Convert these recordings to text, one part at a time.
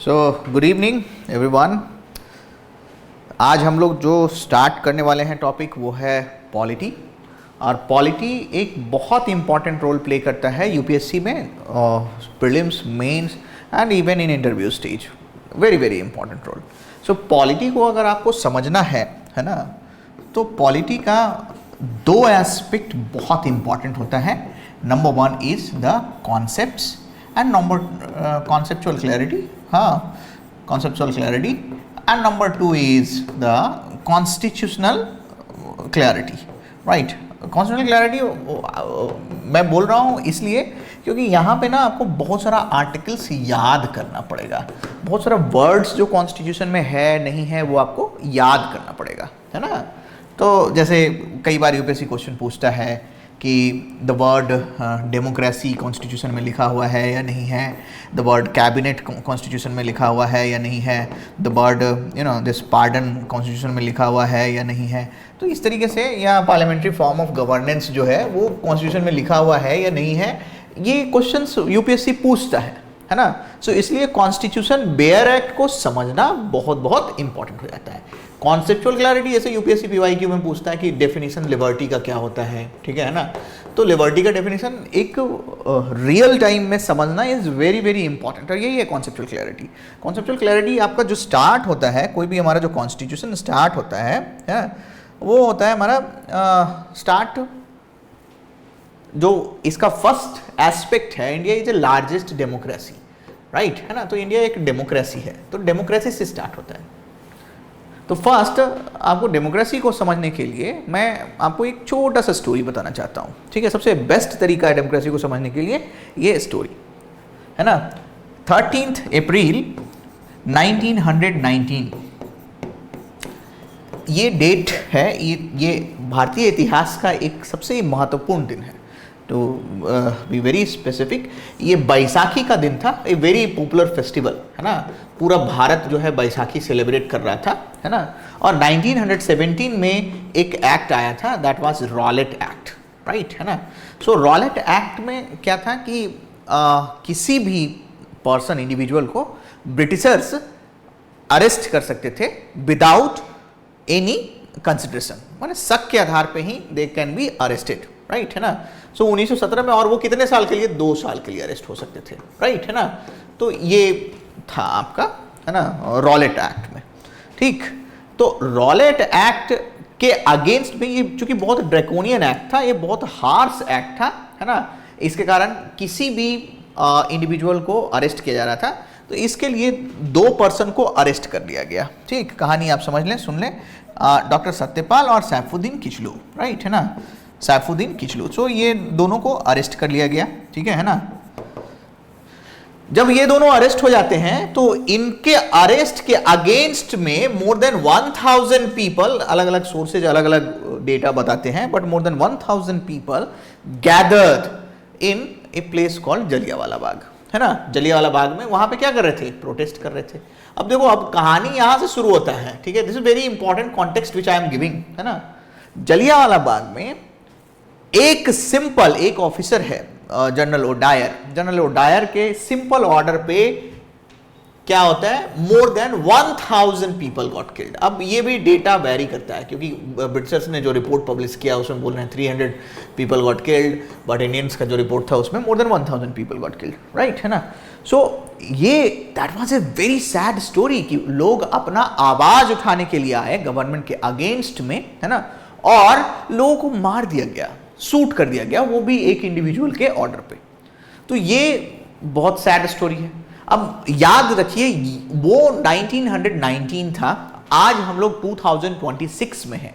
So good evening everyone. आज हम लोग जो स्टार्ट करने वाले हैं टॉपिक वो है पॉलिटी। और पॉलिटी एक बहुत इंपॉर्टेंट रोल प्ले करता है यूपीएससी में, prelims, mains and even in interview stage. Very very important role. So polity को अगर आपको समझना है ना, तो पॉलिटी का दो एस्पेक्ट बहुत इंपॉर्टेंट होता है। Number one is the concepts and number conceptual clarity, conceptual clarity, and number two is the constitutional clarity, right? constitutional clarity मैं बोल रहा हूँ इसलिए क्योंकि यहाँ पे ना आपको बहुत सारा आर्टिकल्स याद करना पड़ेगा, बहुत सारा वर्ड्स जो कॉन्स्टिट्यूशन में है नहीं है वो आपको याद करना पड़ेगा, है ना। तो जैसे कई बार यूपीएससी क्वेश्चन पूछता है कि द वर्ड डेमोक्रेसी कॉन्स्टिट्यूशन में लिखा हुआ है या नहीं है, द वर्ड कैबिनेट कॉन्स्टिट्यूशन में लिखा हुआ है या नहीं है, the word this pardon constitution में लिखा हुआ है या नहीं है। तो इस तरीके से, या पार्लियामेंट्री फॉर्म ऑफ गवर्नेंस जो है वो कॉन्स्टिट्यूशन में लिखा हुआ है या नहीं है, ये क्वेश्चंस यूपीएससी पूछता है ना। सो इसलिए कॉन्स्टिट्यूशन बेयर एक्ट को समझना बहुत बहुत इंपॉर्टेंट हो जाता है। कॉन्सेप्चुअल क्लैरिटी जैसे यूपीएससी पीवाईक्यू में पूछता है कि डेफिनेशन लिबर्टी का क्या होता है, ठीक है ना। तो लिबर्टी का डेफिनेशन एक रियल टाइम में समझना इज वेरी वेरी इंपॉर्टेंट, और यही है कॉन्सेप्चुअल क्लैरिटी। कॉन्सेप्चुअल क्लैरिटी आपका जो स्टार्ट होता है, कोई भी हमारा जो कॉन्स्टिट्यूशन स्टार्ट होता है वो होता है हमारा स्टार्ट, जो इसका फर्स्ट एस्पेक्ट है, India is a largest democracy, right, है ना। तो इंडिया एक डेमोक्रेसी है, तो डेमोक्रेसी से स्टार्ट होता है। तो फर्स्ट आपको डेमोक्रेसी को समझने के लिए मैं आपको एक छोटा सा स्टोरी बताना चाहता हूँ, ठीक है। सबसे बेस्ट तरीका है डेमोक्रेसी को समझने के लिए ये स्टोरी, है ना। 13 अप्रैल 1919 ये डेट है, ये भारतीय इतिहास का एक सबसे महत्वपूर्ण दिन है। टू बी वेरी स्पेसिफिक, ये बैसाखी का दिन था, ए वेरी पॉपुलर फेस्टिवल, है ना। पूरा भारत जो है बैसाखी सेलिब्रेट कर रहा था, है ना। और 1917 में एक एक्ट आया था, that was Rowlatt act, right, है ना। सो रॉलेट एक्ट में क्या था कि किसी भी पर्सन, इंडिविजुअल को ब्रिटिशर्स अरेस्ट कर सकते थे विदाउट एनी कंसिडरेशन, माने शक के आधार पे ही they can be arrested, right, है ना। सो 1917 में, और वो कितने साल के लिए? 2 साल के लिए अरेस्ट हो सकते थे, राइट, है ना। तो ये था आपका, है ना, रॉलेट एक्ट में, ठीक। तो रॉलेट एक्ट के अगेंस्ट में, ये चूंकि बहुत ड्रैकोनियन एक्ट था, ये बहुत हार्श एक्ट था, है ना। इसके कारण किसी भी इंडिविजुअल को अरेस्ट किया जा रहा था, तो इसके लिए 2 पर्सन को अरेस्ट कर लिया गया, ठीक। कहानी आप समझ लें, सुन लें। डॉक्टर सत्यपाल और सैफुद्दीन किचलू, राइट, है ना, सैफुद्दीन किचलू। सो ये दोनों को अरेस्ट कर लिया गया, ठीक है ना। जब ये दोनों अरेस्ट हो जाते हैं तो इनके अरेस्ट के अगेंस्ट में मोर देन 1000 पीपल, अलग अलग सोर्सेज अलग अलग डेटा बताते हैं, but more than 1000 people gathered in a place called Jallianwala Bagh, है ना। जलियांवाला बाग में वहां पे क्या कर रहे थे? प्रोटेस्ट कर रहे थे। अब देखो, अब कहानी यहां से शुरू होता है, ठीक है। This is very important context which I am giving, है ना। जलियांवाला बाग में एक सिंपल, एक ऑफिसर है जनरल ओडायर। जनरल ओडायर के सिंपल ऑर्डर पे क्या होता है? मोर देन 1000 पीपल गॉट किल्ड। अब ये भी डेटा वेरी करता है, क्योंकि ब्रिटिशर्स ने जो रिपोर्ट पब्लिश किया उसमें बोल रहे हैं 300 people got killed, but Indians का जो रिपोर्ट था उसमें मोर than 1000 people got killed, right, है ना। सो ये that was a very sad story कि लोग अपना आवाज उठाने के लिए आए गवर्नमेंट के अगेंस्ट में, है ना, और लोगों को मार दिया गया, शूट कर दिया गया, वो भी एक इंडिविजुअल के ऑर्डर पे। तो ये बहुत सैड स्टोरी है। अब याद रखिए, वो 1919 था, आज हम लोग 2026 में हैं।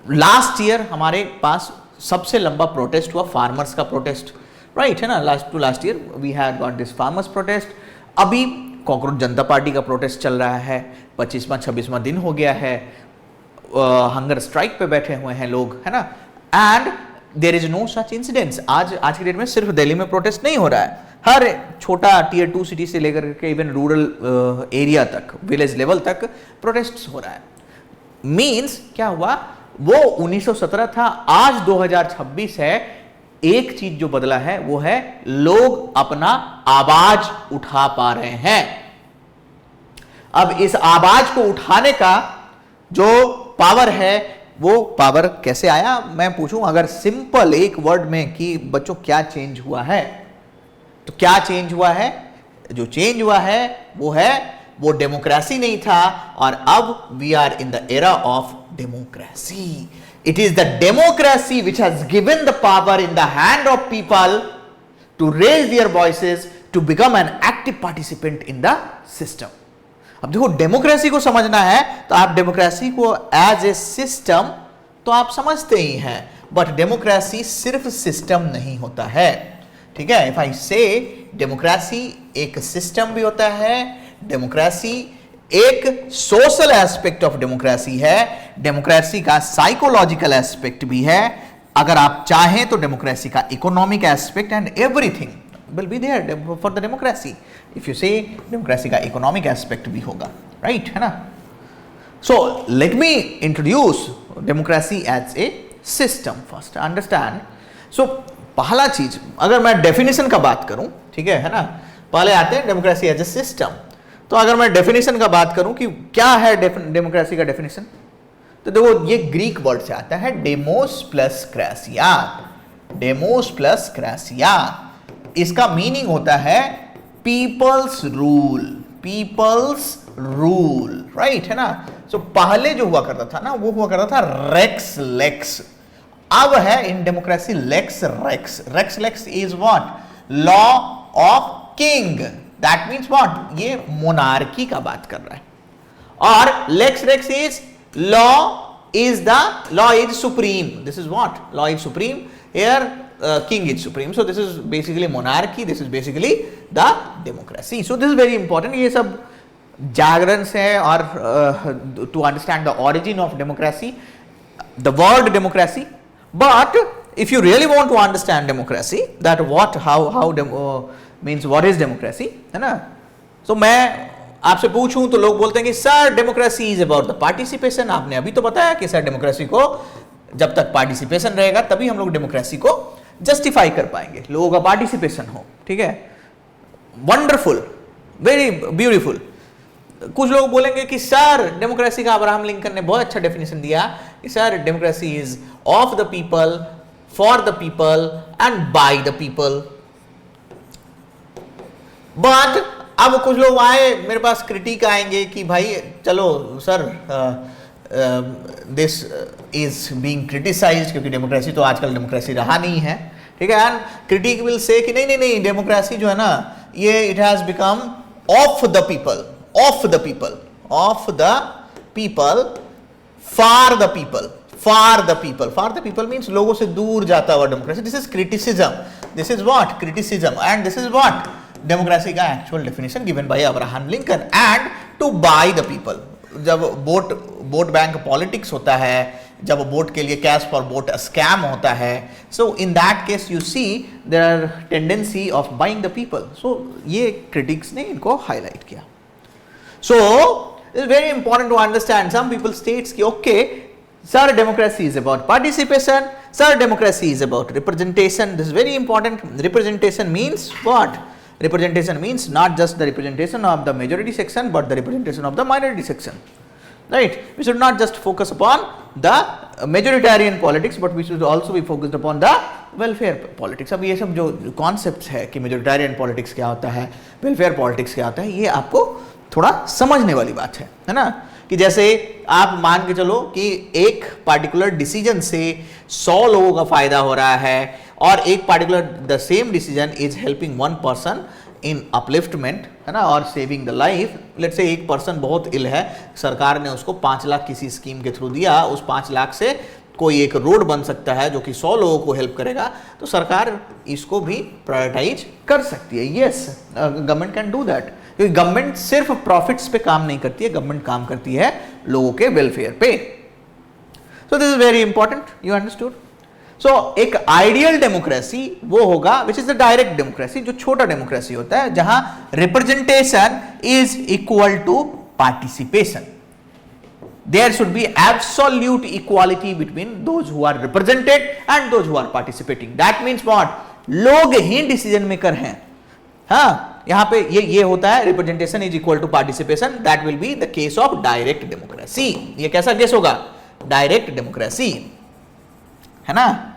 लास्ट ईयर हमारे पास सबसे लंबा प्रोटेस्ट हुआ, फार्मर्स का प्रोटेस्ट, राइट, है ना। Last year we had got this farmers protest. अभी कॉकरोच जनता पार्टी का प्रोटेस्ट चल रहा है, 25वां 26वां दिन हो गया है, हंगर स्ट्राइक पे बैठे हुए हैं लोग, है ना। And there is no such incidents. आज की डेट में सिर्फ दिल्ली में प्रोटेस्ट नहीं हो रहा है, हर छोटा टियर 2 सिटी से लेकर के इवन रूरल एरिया तक, विलेज लेवल तक प्रोटेस्ट हो रहा है। मींस क्या हुआ? वो 1917 था, आज 2026 है। एक चीज जो बदला है वो है लोग अपना आवाज उठा पा रहे हैं, अब इस आवाज को उठाने का जो पावर है वो पावर कैसे आया? मैं पूछूं अगर सिंपल एक वर्ड में कि बच्चों क्या चेंज हुआ है, तो क्या चेंज हुआ है? जो चेंज हुआ है वो डेमोक्रेसी नहीं था, और अब we are in the era of democracy. It is the democracy which has given the power in the hand of people to raise their voices to become an active participant in the system. अब देखो, democracy को समझना है तो आप democracy को as a system तो आप समझते ही हैं, बट डेमोक्रेसी सिर्फ सिस्टम नहीं होता है. ठीक है, इफ आई से डेमोक्रेसी एक सिस्टम भी होता है, डेमोक्रेसी एक सोशल एस्पेक्ट ऑफ डेमोक्रेसी है, डेमोक्रेसी का साइकोलॉजिकल एस्पेक्ट भी है. अगर आप चाहें तो डेमोक्रेसी का economic aspect and everything will be there for the democracy. If you say democracy का इकोनॉमिक एस्पेक्ट भी होगा, राइट, है ना. So let me introduce democracy as a system first, understand. So पहला चीज, अगर मैं डेफिनेशन का बात करूं, ठीक है ना, पहले आते हैं डेमोक्रेसी एज ए सिस्टम. तो अगर मैं डेफिनेशन का बात करूं कि क्या है डेमोक्रेसी का डेफिनेशन, तो देखो ये ग्रीक वर्ड से आता है, demos plus kratia. Demos plus kratia, इसका मीनिंग होता है people's rule. People's rule, right, है ना. सो पहले जो हुआ करता था ना, वो हुआ करता था रेक्स लेक्स. अब है in democracy lex rex. Rex lex is what? Law of king. That means what? ये मोनार्की का बात कर रहा है. और lex rex is law is supreme. This is what? Law is supreme. Here king is supreme. So this is basically monarchy. This is basically the democracy. So this is very important. ये सब जागरण से है, और to understand the origin of democracy, the word democracy. But if you really want to understand democracy, that what how means what is democracy, है ना. So मैं आपसे पूछूं तो लोग बोलते हैं कि sir democracy is about the participation. आपने अभी तो बताया कि सर डेमोक्रेसी को जब तक पार्टिसिपेशन रहेगा तभी हम लोग डेमोक्रेसी को जस्टिफाई कर पाएंगे, लोगों का पार्टिसिपेशन हो. ठीक है, वंडरफुल, वेरी ब्यूटीफुल. कुछ लोग बोलेंगे कि सर डेमोक्रेसी का अब्राहम लिंकन ने बहुत अच्छा डेफिनेशन दिया कि sir democracy is of the people, for the people and bye the people. But अब कुछ लोग आए मेरे पास, क्रिटिक आएंगे कि भाई चलो sir this is being criticised, क्योंकि डेमोक्रेसी तो आजकल डेमोक्रेसी रहा नहीं है. ठीक है, एंड क्रिटिक विल से कि नहीं डेमोक्रेसी जो है ना, ये it has become of the people, of the people, of the people, for the people, for the people. For the people means लोगों से दूर जाता हुआ democracy. This is criticism. This is what? Criticism. And this is what? Democracy का actual definition given by Abraham Lincoln. And to by the people. जब vote bank politics होता है, जब वोट के लिए कैश फॉर वोट स्कैम होता है, so in that case you see there are tendency of buying the people. So ये critics ने इनको हाईलाइट किया. So it's very important to understand. Some people states कि okay sir democracy is about participation, sir democracy is about representation. This is very important. Representation means what? Representation means not just the representation of the majority section, but the representation of the minority section, right? We should not just focus upon the majoritarian politics, but we should also be focused upon the welfare politics. अब ये सब जो concepts है कि majoritarian politics क्या होता है, welfare politics क्या होता है, ये आपको थोड़ा समझने वाली बात है ना. कि जैसे आप मान के चलो कि एक पार्टिकुलर डिसीजन से 100 लोगों का फायदा हो रहा है, और एक particular the same decision is helping one person in upliftment, है ना, और saving the life. Let's say एक पर्सन बहुत इल है, सरकार ने उसको 5 लाख किसी स्कीम के थ्रू दिया, उस 5 लाख से कोई एक रोड बन सकता है जो कि 100 लोगों को हेल्प करेगा, तो सरकार इसको भी प्रायोरिटाइज कर सकती है. Yes, government can do that, क्योंकि गवर्नमेंट सिर्फ प्रॉफिट्स पे काम नहीं करती है, गवर्नमेंट काम करती है लोगों के वेलफेयर पे. So this is very important, you understood. So एक आइडियल डेमोक्रेसी वो होगा which is the direct democracy, जो छोटा डेमोक्रेसी होता है, जहां representation is equal to participation. There should be absolute equality between those who are represented and those who are participating. That means what? लोग ही decision maker हैं. हाँ, यहाँ पे ये होता है representation is equal to participation, that will be the case of direct democracy. ये कैसा केस होगा? डायरेक्ट डेमोक्रेसी, है ना।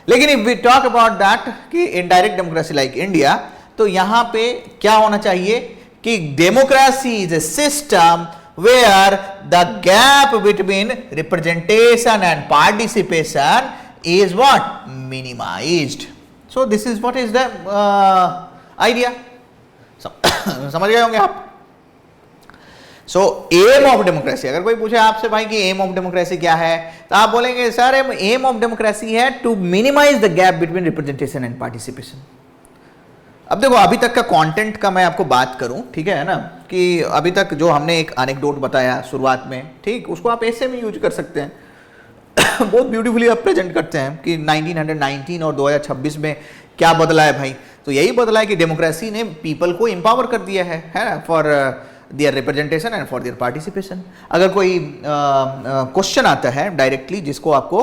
लेकिन if we talk about that कि इनडायरेक्ट डेमोक्रेसी लाइक इंडिया, तो यहां पे क्या होना चाहिए कि democracy is a system where the gap between representation and participation is what? Minimized. So this is what is the idea. समझ गए होंगे आप। सो एम ऑफ डेमोक्रेसी, अगर कोई पूछे आपसे भाई कि एम ऑफ डेमोक्रेसी क्या है, तो आप बोलेंगे सर एम ऑफ डेमोक्रेसी है to minimize the gap between representation and participation. अब देखो, अभी तक का कंटेंट का मैं आपको बात करूं, ठीक है ना, कि अभी तक जो हमने एक एनेक्डोट बताया शुरुआत में, ठीक, उसको आप ऐसे में यूज कर सकते हैं। बहुत ब्यूटीफुली आप प्रेजेंट करते हैं कि 1919 और 2026 में क्या बदला है भाई। तो यही बदला है कि डेमोक्रेसी ने पीपल को एम्पावर कर दिया है ना, for their representation and for their participation. अगर कोई क्वेश्चन आता है डायरेक्टली जिसको आपको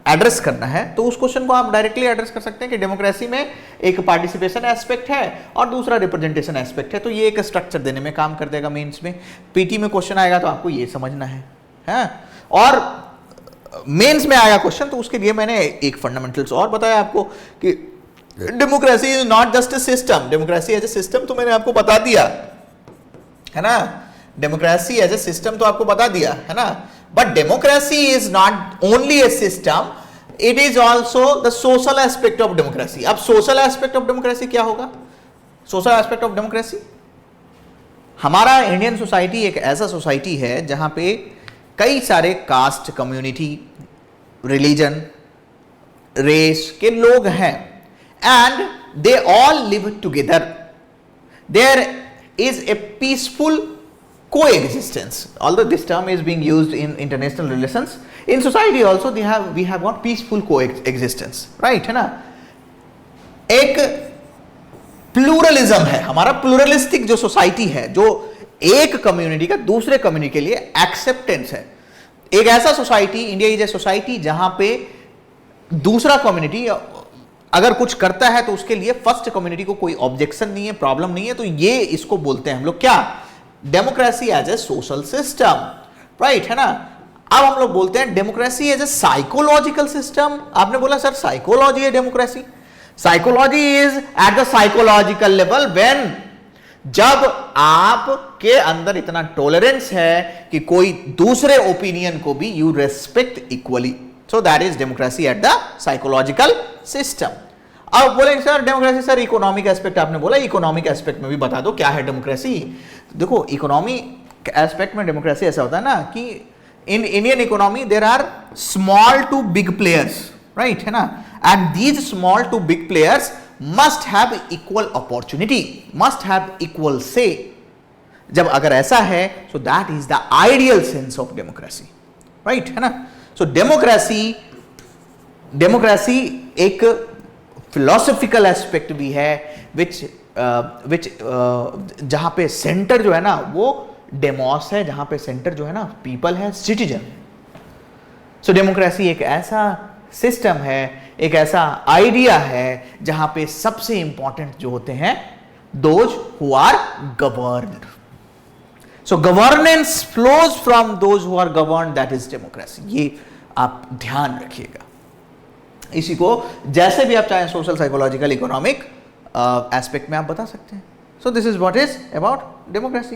एड्रेस करना है, तो उस क्वेश्चन को आप डायरेक्टली एड्रेस कर सकते हैं कि डेमोक्रेसी में एक पार्टिसिपेशन एस्पेक्ट है और दूसरा रिप्रेजेंटेशन एस्पेक्ट है। तो ये एक स्ट्रक्चर देने में काम कर देगा मेंस में। पीटी में क्वेश्चन आएगा तो आपको ये समझना है। और मेंस में आएगा क्वेश्चन तो उसके लिए मैंने एक फंडामेंटल्स और बताया आपको कि democracy is not just a system. Democracy as a system तो मैंने आपको बता दिया, है ना। डेमोक्रेसी एज ए सिस्टम तो आपको बता दिया, है ना। But democracy is not only A system, it is also the social aspect of democracy. अब सोशल एस्पेक्ट ऑफ डेमोक्रेसी क्या होगा? सोशल एस्पेक्ट ऑफ डेमोक्रेसी, हमारा इंडियन सोसाइटी एक ऐसा सोसाइटी है जहां पे कई सारे कास्ट, कम्युनिटी, रिलीजन, रेस के लोग हैं, and they all live together. There is a peaceful coexistence, although this term is being used in international relations. In society also we have got peaceful coexistence, right, है ना। एक pluralism है हमारा, pluralistic जो society है, जो एक community का दूसरे कम्युनिटी के लिए एक्सेप्टेंस है। एक ऐसा society, India is a society जहां पे दूसरा कम्युनिटी अगर कुछ करता है तो उसके लिए फर्स्ट कम्युनिटी को कोई ऑब्जेक्शन नहीं है, प्रॉब्लम नहीं है। तो ये इसको बोलते हैं हम लोग क्या? Democracy as a social system, right, है ना। अब हम लोग बोलते हैं democracy as a psychological system. आपने बोला सर साइकोलॉजी है democracy. Psychology is at the psychological level when, जब आपके अंदर इतना टॉलरेंस है कि कोई दूसरे ओपिनियन को भी you respect equally. So that is democracy eight the psychological system. अब बोलेंगे sir democracy, sir economic aspect आपने बोला, इकोनॉमिक एस्पेक्ट में भी बता दो क्या है डेमोक्रेसी। देखो, इकोनॉमिक एस्पेक्ट में डेमोक्रेसी ऐसा होता है ना कि in Indian economy there are small to big players, right, है ना, and these small to big players must have equal opportunity, must have equal say. जब अगर ऐसा है, so that is the ideal sense of democracy, right, है ना। So democracy एक philosophical aspect भी है, विच जहां पे सेंटर जो है ना वो डेमोस है, जहां पे सेंटर जो है ना पीपल है, सिटीजन। सो डेमोक्रेसी एक ऐसा सिस्टम है, एक ऐसा आइडिया है जहां पे सबसे इंपॉर्टेंट जो होते हैं those who are governed. So governance flows from those who are governed, that is democracy. ये आप ध्यान रखिएगा। इसी को जैसे भी आप चाहें सोशल, साइकोलॉजिकल, इकोनॉमिक एस्पेक्ट में आप बता सकते हैं। सो this is what is about democracy,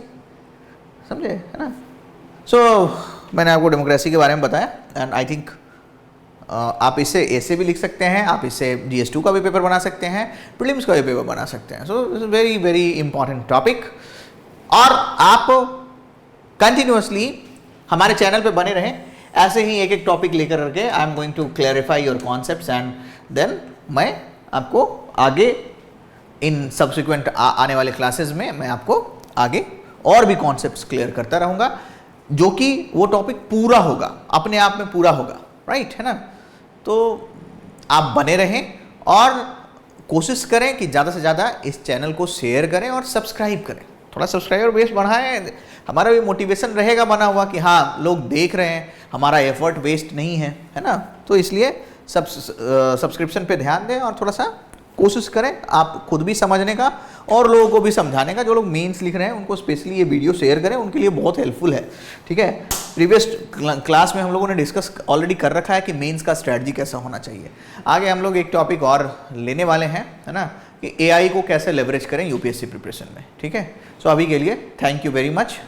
समझे, है ना। सो मैंने आपको डेमोक्रेसी के बारे में बताया, एंड आई थिंक आप इसे ऐसे भी लिख सकते हैं, आप इसे GS2 का भी पेपर बना सकते हैं, प्रीलिम्स का भी पेपर बना सकते हैं। सो it's very very important topic. और आप कंटिन्यूअसली हमारे चैनल पे बने रहें, ऐसे ही एक एक टॉपिक लेकर करके I am going to clarify your concepts, and then मैं आपको आगे इन सब्सिक्वेंट आने वाले क्लासेस में मैं आपको आगे और भी कॉन्सेप्ट्स क्लियर करता रहूँगा, जो कि वो टॉपिक पूरा होगा, अपने आप में पूरा होगा, राइट, है ना। तो आप बने रहें और कोशिश करें कि ज़्यादा से ज़्यादा इस चैनल को शेयर करें और सब्सक्राइब करें। थोड़ा सब्सक्राइबर बेस बढ़ाएं, हमारा भी मोटिवेशन रहेगा बना हुआ कि हाँ लोग देख रहे हैं, हमारा एफर्ट वेस्ट नहीं है, है ना। तो इसलिए सब्सक्रिप्शन पे ध्यान दें और थोड़ा सा कोशिश करें आप खुद भी समझने का और लोगों को भी समझाने का। जो लोग मेंस लिख रहे हैं उनको स्पेशली ये वीडियो शेयर करें, उनके लिए बहुत हेल्पफुल है। ठीक है, प्रीवियस क्लास में हम लोगों ने डिस्कस ऑलरेडी कर रखा है कि मेंस का स्ट्रेटजी कैसा होना चाहिए। आगे हम लोग एक टॉपिक और लेने वाले हैं, है ना, कि एआई को कैसे लेवरेज करें यूपीएससी प्रिपरेशन में। ठीक है, सो अभी के लिए थैंक यू वेरी मच।